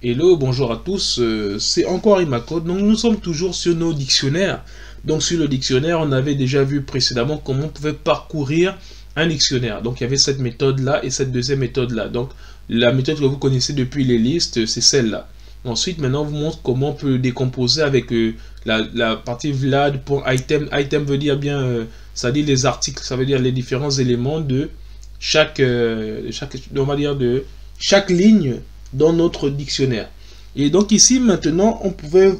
Hello, bonjour à tous, c'est encore Imacode. Donc nous sommes toujours sur nos dictionnaires. Donc sur le dictionnaire, on avait déjà vu précédemment comment on pouvait parcourir un dictionnaire. Donc il y avait cette méthode-là et cette deuxième méthode-là. Donc la méthode que vous connaissez depuis les listes, c'est celle-là. Ensuite, maintenant, on vous montre comment on peut décomposer avec la partie vlad.item. Item veut dire bien, ça dit les articles, ça veut dire les différents éléments de chaque ligne dans notre dictionnaire. Et donc ici maintenant on pouvait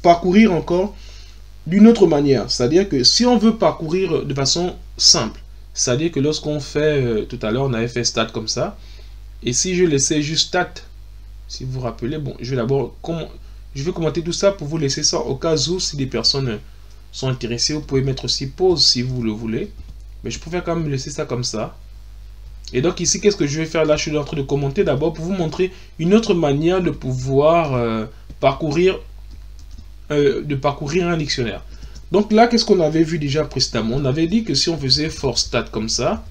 parcourir encore d'une autre manière, c'est à dire que si on veut parcourir de façon simple, c'est à dire que lorsqu'on fait tout à l'heure on avait fait stat comme ça, et si je laissais juste stat, si vous vous rappelez, bon, je vais commenter tout ça pour vous laisser ça au cas où si des personnes sont intéressées, vous pouvez mettre aussi pause si vous le voulez, mais je préfère quand même laisser ça comme ça. Et donc ici, qu'est-ce que je vais faire là? Je suis en train de commenter d'abord pour vous montrer une autre manière de pouvoir parcourir un dictionnaire. Donc là, qu'est-ce qu'on avait vu déjà précédemment? On avait dit que si on faisait for stat comme ça,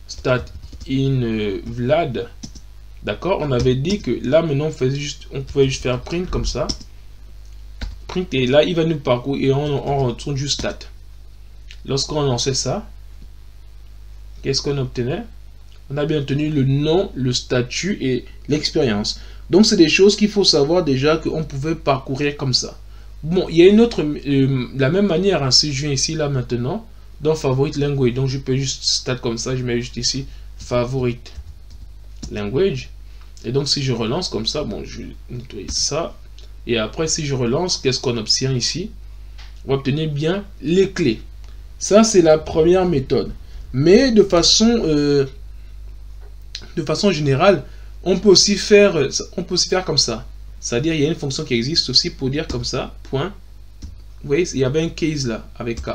stat in vlad, d'accord? On avait dit que là maintenant on pouvait juste faire print comme ça. Print et là il va nous parcourir et on retourne juste stat. Lorsqu'on lançait ça, qu'est-ce qu'on obtenait? On a bien tenu le nom, le statut et l'expérience. Donc, c'est des choses qu'il faut savoir déjà qu'on pouvait parcourir comme ça. Bon, il y a une autre, la même manière, hein, si je viens ici, là, maintenant, dans Favorite Language. Donc, je peux juste stat comme ça, je mets juste ici Favorite Language. Et donc, si je relance comme ça, bon, je vais nettoyer ça. Et après, si je relance, qu'est-ce qu'on obtient ici? On va obtenir bien les clés. Ça, c'est la première méthode. Mais de façon générale, on peut aussi faire comme ça. C'est-à-dire, il y a une fonction qui existe aussi pour dire comme ça, point. Vous voyez, il y avait un case là, avec K.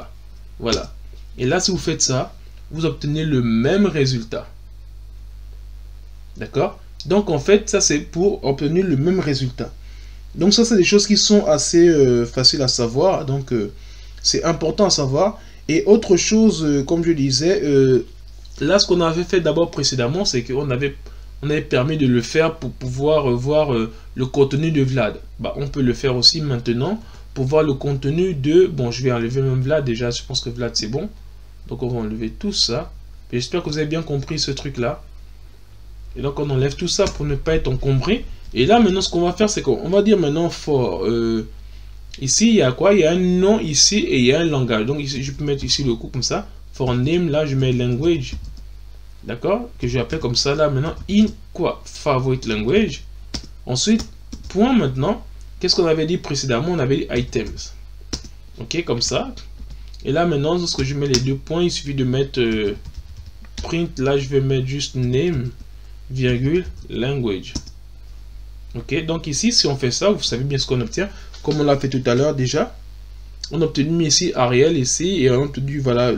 Voilà. Et là, si vous faites ça, vous obtenez le même résultat. D'accord? Donc, en fait, ça, c'est pour obtenir le même résultat. Donc, ça, c'est des choses qui sont assez faciles à savoir. Donc, c'est important à savoir. Et autre chose, comme je disais, là, ce qu'on avait fait d'abord précédemment, c'est qu'on avait permis de le faire pour pouvoir voir le contenu de Vlad. Bah, on peut le faire aussi maintenant pour voir le contenu de... Bon, je vais enlever même Vlad déjà, je pense que Vlad c'est bon. Donc, on va enlever tout ça. J'espère que vous avez bien compris ce truc-là. Et donc, on enlève tout ça pour ne pas être encombré. Et là, maintenant, ce qu'on va faire, c'est qu'on va dire maintenant for... ici, il y a quoi? Il y a un nom ici et il y a un langage. Donc, ici, je peux mettre ici le coup comme ça. For name, là, je mets language. D'accord? Que je vais appeler comme ça, là, maintenant, in quoi? Favorite language. Ensuite, point maintenant. Qu'est-ce qu'on avait dit précédemment? On avait dit items. Ok, comme ça. Et là, maintenant, lorsque je mets les deux points, il suffit de mettre print. Là, je vais mettre juste name, virgule, language. Ok, donc ici, si on fait ça, vous savez bien ce qu'on obtient. Comme on l'a fait tout à l'heure déjà. On a obtenu ici Ariel ici et on a obtenu voilà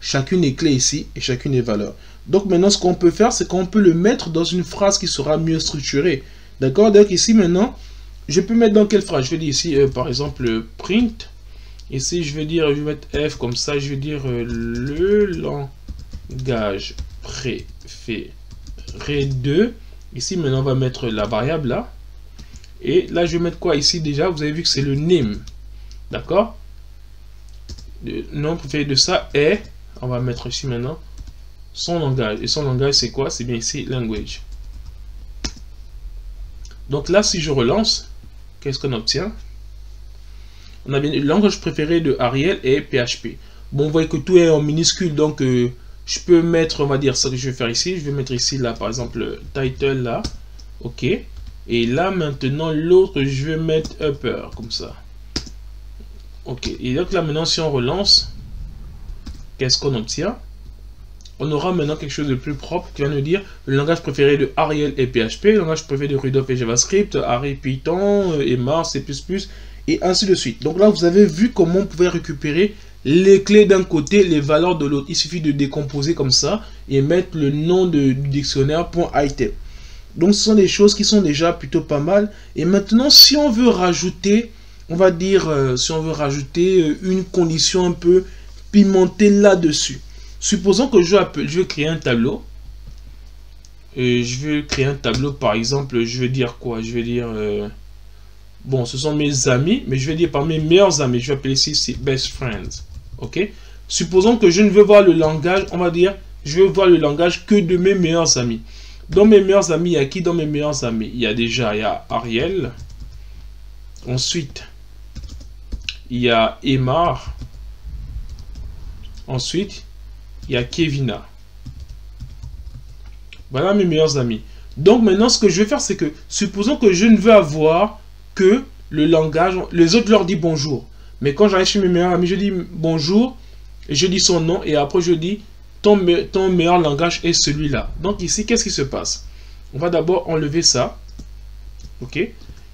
chacune des clés ici et chacune des valeurs. Donc maintenant ce qu'on peut faire c'est qu'on peut le mettre dans une phrase qui sera mieux structurée. D'accord? Donc ici maintenant je peux mettre dans quelle phrase? Je vais dire ici par exemple print. Ici je vais mettre F comme ça. Je vais dire le langage préféré de. Ici maintenant on va mettre la variable là. Et là je vais mettre quoi ici déjà? Vous avez vu que c'est le name. D'accord? Le nom préféré de ça est, on va mettre ici maintenant, son langage. Et son langage, c'est quoi? C'est bien ici, language. Donc là, si je relance, qu'est-ce qu'on obtient? On a bien le langage préféré de Ariel et PHP. Bon, vous voyez que tout est en minuscule, donc je peux mettre, on va dire, ça que je vais faire ici. Je vais mettre ici, là, par exemple, le title, là. OK. Et là, maintenant, l'autre, je vais mettre upper, comme ça. Ok, et donc là maintenant si on relance, qu'est-ce qu'on obtient? On aura maintenant quelque chose de plus propre qui va nous dire le langage préféré de Ariel et PHP, le langage préféré de Rudolph et JavaScript, Harry Python et Mars C++ et ainsi de suite. Donc là vous avez vu comment on pouvait récupérer les clés d'un côté, les valeurs de l'autre. Il suffit de décomposer comme ça et mettre le nom du dictionnaire .item. Donc ce sont des choses qui sont déjà plutôt pas mal. Et maintenant si on veut rajouter... On va dire, si on veut rajouter une condition un peu pimentée là-dessus. Supposons que je vais créer un tableau. je veux créer un tableau, par exemple, je vais dire quoi? Je vais dire, bon, ce sont mes amis, mais je vais dire par mes meilleurs amis. Je vais appeler ici best friends. Ok? Supposons que je ne veux voir le langage, on va dire, je veux voir le langage que de mes meilleurs amis. Dans mes meilleurs amis, il y a qui dans mes meilleurs amis? Il y a Ariel. Ensuite, il y a Emar. Ensuite, il y a Kevina. Voilà mes meilleurs amis. Donc maintenant, ce que je vais faire, c'est que, supposons que je ne veux avoir que le langage, les autres leur disent bonjour. Mais quand j'arrive chez mes meilleurs amis, je dis bonjour, et je dis son nom, et après je dis ton meilleur langage est celui-là. Donc ici, qu'est-ce qui se passe? On va d'abord enlever ça. Ok?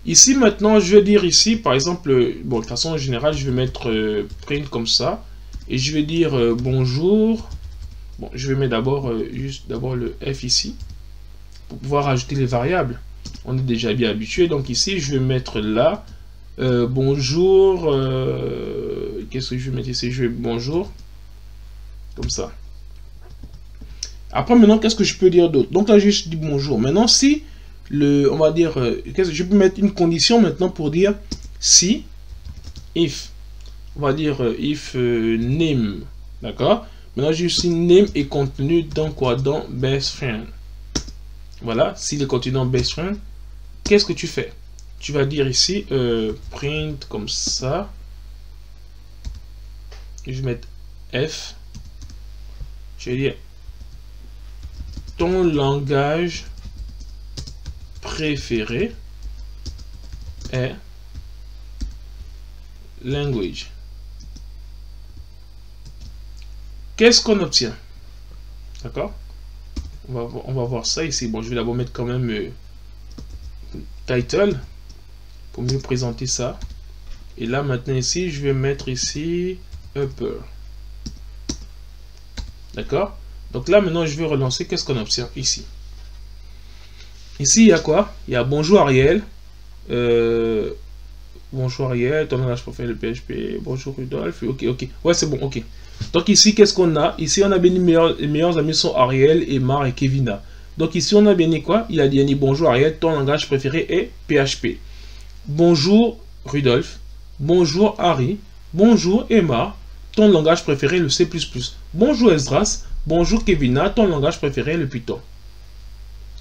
Ici, maintenant, je vais dire ici, par exemple, bon, de façon générale, je vais mettre print comme ça, et je vais dire bonjour. Bon, je vais mettre d'abord juste le F ici, pour pouvoir ajouter les variables. On est déjà bien habitué. Donc ici, je vais mettre là, bonjour, qu'est-ce que je vais mettre ici? Je vais bonjour, comme ça. Après, maintenant, qu'est-ce que je peux dire d'autre? Donc là, je dis bonjour. Maintenant, si, on va dire, je peux mettre une condition maintenant pour dire si, if, on va dire if name, d'accord? Maintenant, je suis name est contenu dans quoi? Dans best friend. Voilà, s'il est contenu dans best friend, qu'est-ce que tu fais? Tu vas dire ici, print comme ça. Je vais mettre F. Je vais dire, ton langage préféré est language. Qu'est-ce qu'on obtient? D'accord? On va voir ça ici. Bon, je vais d'abord mettre quand même title pour mieux présenter ça. Et là, maintenant ici, je vais mettre ici upper. D'accord? Donc là, maintenant, je vais relancer. Qu'est-ce qu'on obtient ici? Ici, il y a quoi? Il y a bonjour Ariel. Bonjour Ariel, ton langage préféré le PHP. Bonjour Rudolf. Ok, ok. Ouais, c'est bon, ok. Donc ici, qu'est-ce qu'on a? Ici, on a bien les meilleurs amis sont Ariel, Emar et Kevina. Donc ici, on a bien dit quoi? Il a bien dit bonjour Ariel, ton langage préféré est PHP. Bonjour Rudolf. Bonjour Harry. Bonjour Emma. Ton langage préféré le C++. Bonjour Esdras. Bonjour Kevina. Ton langage préféré le Python.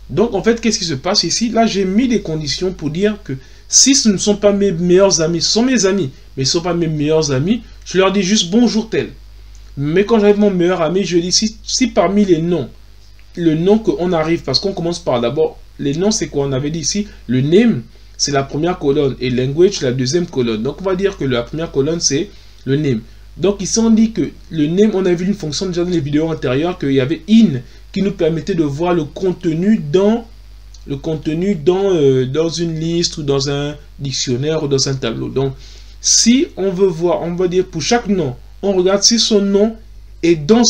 Donc en fait, qu'est-ce qui se passe ici? Là, j'ai mis des conditions pour dire que si ce ne sont pas mes meilleurs amis, ce sont mes amis, mais ce ne sont pas mes meilleurs amis, je leur dis juste bonjour tel. Mais quand j'arrive mon meilleur ami, je dis si parmi les noms, le nom qu'on arrive, parce qu'on commence par d'abord, les noms c'est quoi? On avait dit ici, le name, c'est la première colonne et language, c'est la deuxième colonne. Donc on va dire que la première colonne, c'est le name. Donc ici, on dit que le name, on a vu une fonction déjà dans les vidéos antérieures, qu'il y avait in, qui nous permettait de voir le contenu dans une liste ou dans un dictionnaire ou dans un tableau. Donc, si on veut voir, on va dire pour chaque nom, on regarde si son nom est dans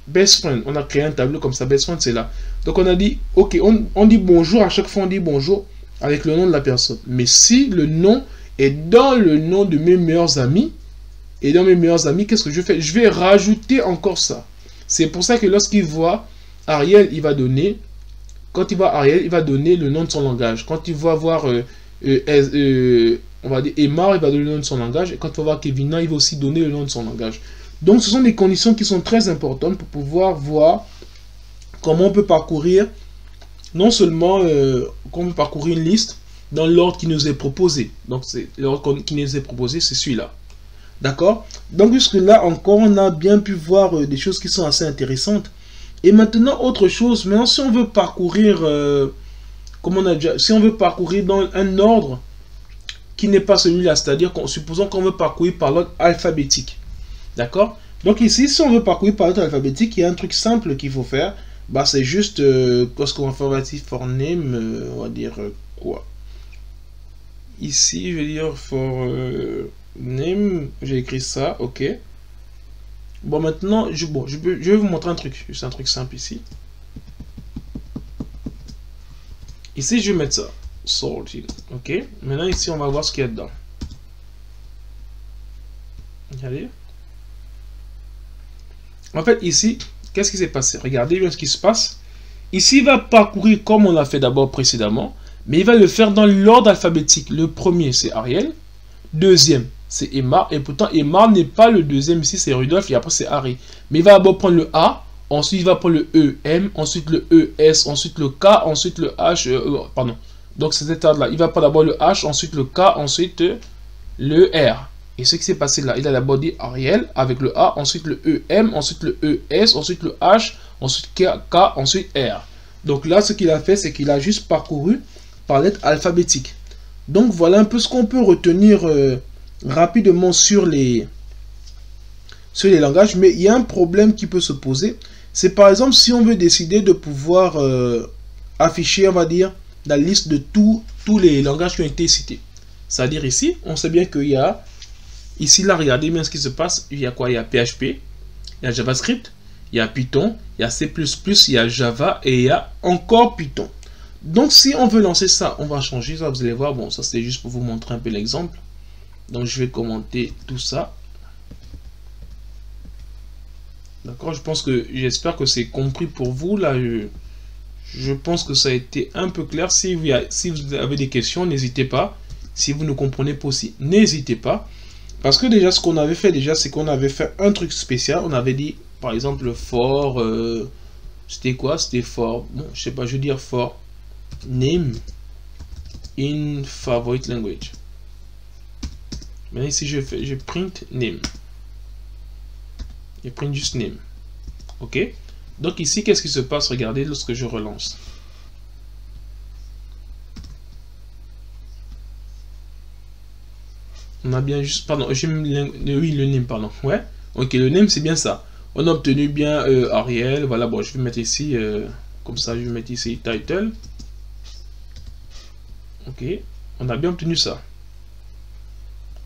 best friend. On a créé un tableau comme ça, best friend c'est là. Donc on a dit, ok, on dit bonjour, à chaque fois on dit bonjour avec le nom de la personne. Mais si le nom est dans le nom de mes meilleurs amis, et dans mes meilleurs amis, qu'est-ce que je fais? Je vais rajouter encore ça. C'est pour ça que lorsqu'il voit Ariel, il va donner, quand il voit Ariel, il va donner le nom de son langage. Quand il va voir, on va dire Emma, il va donner le nom de son langage. Et quand il va voir Kevina, il va aussi donner le nom de son langage. Donc, ce sont des conditions qui sont très importantes pour pouvoir voir comment on peut parcourir, non seulement comment on peut parcourir une liste dans l'ordre qui nous est proposé. Donc, l'ordre qui nous est proposé, c'est celui-là. D'accord? Donc, jusque-là, encore, on a bien pu voir des choses qui sont assez intéressantes. Et maintenant, autre chose, maintenant, si on veut parcourir, comme on a déjà, si on veut parcourir dans un ordre qui n'est pas celui-là, c'est-à-dire, supposons qu'on veut parcourir par l'ordre alphabétique. D'accord? Donc ici, si on veut parcourir par l'ordre alphabétique, il y a un truc simple qu'il faut faire. Bah, c'est juste, lorsqu'on va faire for name, on va dire quoi? Ici, je vais dire for name, j'ai écrit ça, ok. Bon, maintenant, je vais vous montrer un truc. C'est un truc simple ici. Ici, je vais mettre ça. Sorting. Ok. Maintenant, ici, on va voir ce qu'il y a dedans. Regardez. En fait, ici, qu'est-ce qui s'est passé? Regardez bien ce qui se passe. Ici, il va parcourir comme on l'a fait d'abord précédemment, mais il va le faire dans l'ordre alphabétique. Le premier, c'est Ariel. Deuxième, c'est Emma. Et pourtant, Emma n'est pas le deuxième ici, c'est Rudolf. Et après, c'est Harry. Mais il va d'abord prendre le A. Ensuite, il va prendre le E, M. Ensuite, le E, S. Ensuite, le K. Ensuite, le H. Pardon. Donc, c'est cet ordre-là. Il va prendre d'abord le H. Ensuite, le K. Ensuite, le R. Et ce qui s'est passé là, il a d'abord dit Ariel avec le A. Ensuite, le E, M. Ensuite, le E, S. Ensuite, le H. Ensuite, K. Ensuite, R. Donc là, ce qu'il a fait, c'est qu'il a juste parcouru par lettre alphabétique. Donc voilà un peu ce qu'on peut retenir rapidement sur les langages. Mais il y a un problème qui peut se poser. C'est par exemple si on veut décider de pouvoir afficher, on va dire, la liste de tous les langages qui ont été cités. C'est-à-dire ici, on sait bien qu'il y a, ici là, regardez bien ce qui se passe. Il y a quoi? Il y a PHP, il y a JavaScript, il y a Python, il y a C++, il y a Java et il y a encore Python. Donc si on veut lancer ça, on va changer ça, vous allez voir. Bon, ça c'est juste pour vous montrer un peu l'exemple. Donc je vais commenter tout ça. D'accord, j'espère que c'est compris pour vous. Là, je pense que ça a été un peu clair. Si vous avez des questions, n'hésitez pas. Si vous ne comprenez pas aussi, n'hésitez pas. Parce que déjà, ce qu'on avait fait déjà, c'est qu'on avait fait un truc spécial. On avait dit, par exemple, for, c'était quoi? C'était for, bon, je sais pas, je veux dire for name in favorite language. Maintenant ici, je print name. Je print juste name. Ok. Donc ici, qu'est-ce qui se passe? Regardez lorsque je relance. On a bien juste, pardon, oui, le name, pardon. Ouais. Ok, le name, c'est bien ça. On a obtenu bien Ariel. Voilà, bon, je vais mettre ici, comme ça, je vais mettre ici title. Ok, on a bien obtenu ça.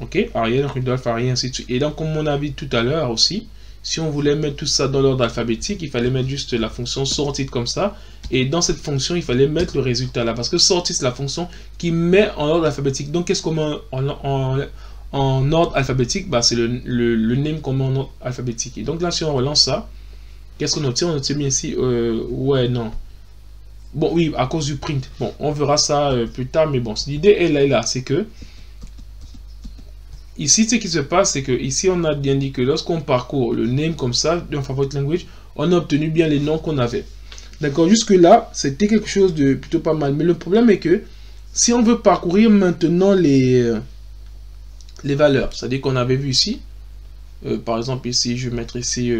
Ok, Ariel, Rudolf, Harry, ainsi de suite. Et donc, comme on a vu tout à l'heure aussi, si on voulait mettre tout ça dans l'ordre alphabétique, il fallait mettre juste la fonction sortie comme ça. Et dans cette fonction, il fallait mettre le résultat là. Parce que sortie, c'est la fonction qui met en ordre alphabétique. Donc, qu'est-ce qu'on met en ordre alphabétique? Bah, c'est le name qu'on met en ordre alphabétique. Et donc là, si on relance ça, qu'est-ce qu'on obtient? On obtient bien ici, ouais, non. Bon, oui, à cause du print. Bon, on verra ça plus tard, mais bon, l'idée est là, c'est que ici, ce qui se passe, c'est que ici, on a bien dit que lorsqu'on parcourt le name comme ça, d'un favorite language, on a obtenu bien les noms qu'on avait. D'accord, jusque-là, c'était quelque chose de plutôt pas mal. Mais le problème est que si on veut parcourir maintenant les valeurs, c'est-à-dire qu'on avait vu ici, par exemple ici, je vais mettre ici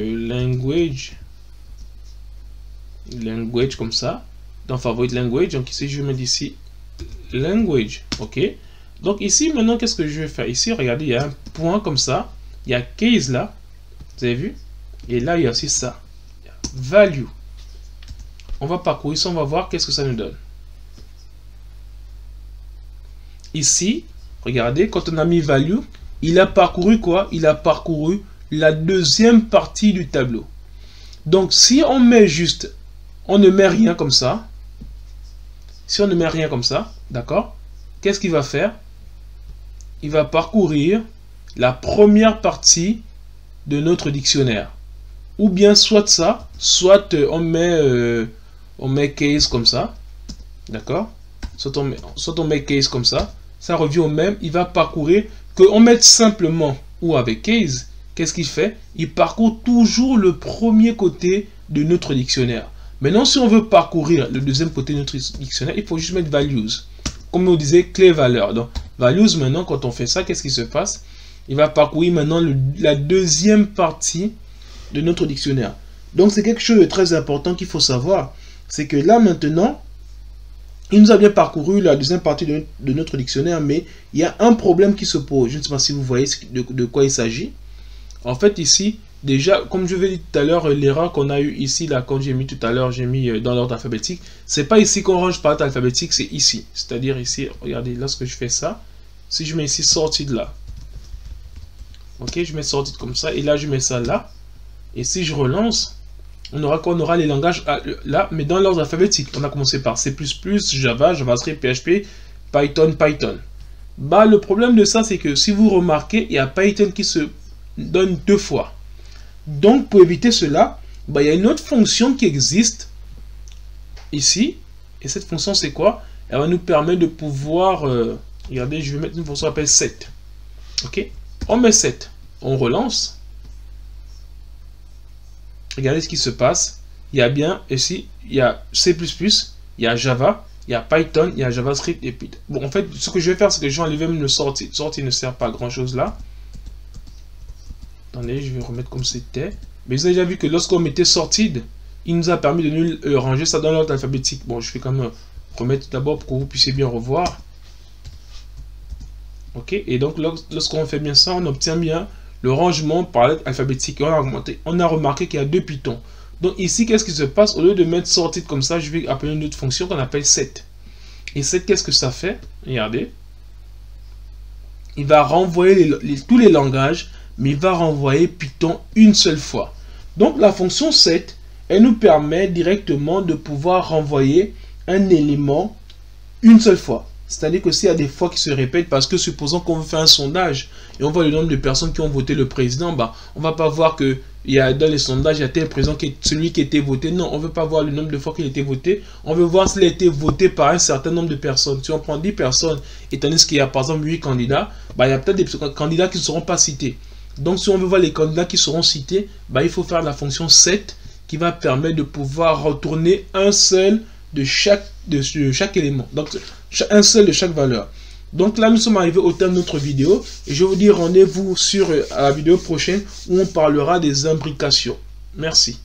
language comme ça. Dans favorite language, donc ici je vais mettre ici language, ok. Donc ici maintenant qu'est-ce que je vais faire? Ici regardez, il y a un point comme ça, il y a case là, vous avez vu, et là il y a aussi ça, value. On va parcourir ça, on va voir qu'est-ce que ça nous donne. Ici regardez, quand on a mis value, il a parcouru quoi? Il a parcouru la deuxième partie du tableau. Donc si on met juste, on ne met rien comme ça. Si on ne met rien comme ça, d'accord, qu'est-ce qu'il va faire? Il va parcourir la première partie de notre dictionnaire. Ou bien soit ça, soit on met case comme ça, d'accord, soit on met case comme ça, ça revient au même. Il va parcourir, qu'on mette simplement ou avec case, qu'est-ce qu'il fait? Il parcourt toujours le premier côté de notre dictionnaire. Maintenant, si on veut parcourir le deuxième côté de notre dictionnaire, il faut juste mettre values. Comme on disait, clé valeur. Donc, values, maintenant, quand on fait ça, qu'est-ce qui se passe? Il va parcourir maintenant la deuxième partie de notre dictionnaire. Donc, c'est quelque chose de très important qu'il faut savoir. C'est que là, maintenant, il nous a bien parcouru la deuxième partie de notre dictionnaire, mais il y a un problème qui se pose. Je ne sais pas si vous voyez de quoi il s'agit. En fait, ici, déjà, comme je vous ai dit tout à l'heure, l'erreur qu'on a eu ici, là, quand j'ai mis tout à l'heure, j'ai mis dans l'ordre alphabétique. C'est pas ici qu'on range par ordre alphabétique, c'est ici. C'est-à-dire ici, regardez, lorsque je fais ça, si je mets ici sortie de là. Ok, je mets sortie comme ça, et là, je mets ça là. Et si je relance, on aura les langages là, mais dans l'ordre alphabétique. On a commencé par C++, Java, JavaScript, PHP, Python. Bah, le problème de ça, c'est que si vous remarquez, il y a Python qui se donne deux fois. Donc, pour éviter cela, bah, il y a une autre fonction qui existe ici. Et cette fonction, c'est quoi? Elle va nous permettre de pouvoir... regardez, je vais mettre une fonction qui s'appelle set. Ok? On met set. On relance. Regardez ce qui se passe. Il y a bien ici, il y a C++, il y a Java, il y a Python, il y a JavaScript et Python. Bon, en fait, ce que je vais faire, c'est que je vais enlever même le sortie. Sortie ne sert pas à grand chose là. Attendez, je vais remettre comme c'était. Mais vous avez déjà vu que lorsqu'on mettait sorted, il nous a permis de nous ranger ça dans l'ordre alphabétique. Bon, je vais quand même remettre d'abord pour que vous puissiez bien revoir. Ok, et donc lorsqu'on fait bien ça, on obtient bien le rangement par lettre alphabétique. On a remarqué qu'il y a deux pitons. Donc ici, qu'est-ce qui se passe? Au lieu de mettre sorted comme ça, je vais appeler une autre fonction qu'on appelle set. Et set, qu'est-ce que ça fait? Regardez. Il va renvoyer tous les langages, mais il va renvoyer Python une seule fois. Donc la fonction set, elle nous permet directement de pouvoir renvoyer un élément une seule fois. C'est-à-dire que s'il y a des fois qui se répètent, parce que supposons qu'on veut faire un sondage et on voit le nombre de personnes qui ont voté le président, bah, on ne va pas voir que dans les sondages, il y a tel président qui est celui qui a été voté. Non, on ne veut pas voir le nombre de fois qu'il a été voté. On veut voir s'il a été voté par un certain nombre de personnes. Si on prend 10 personnes, étant donné qu'il y a par exemple 8 candidats, bah, il y a peut-être des candidats qui ne seront pas cités. Donc si on veut voir les candidats qui seront cités, bah, il faut faire la fonction set qui va permettre de pouvoir retourner un seul de chaque élément. Donc un seul de chaque valeur. Donc là, nous sommes arrivés au terme de notre vidéo. Et je vous dis rendez-vous sur la vidéo prochaine où on parlera des imbrications. Merci.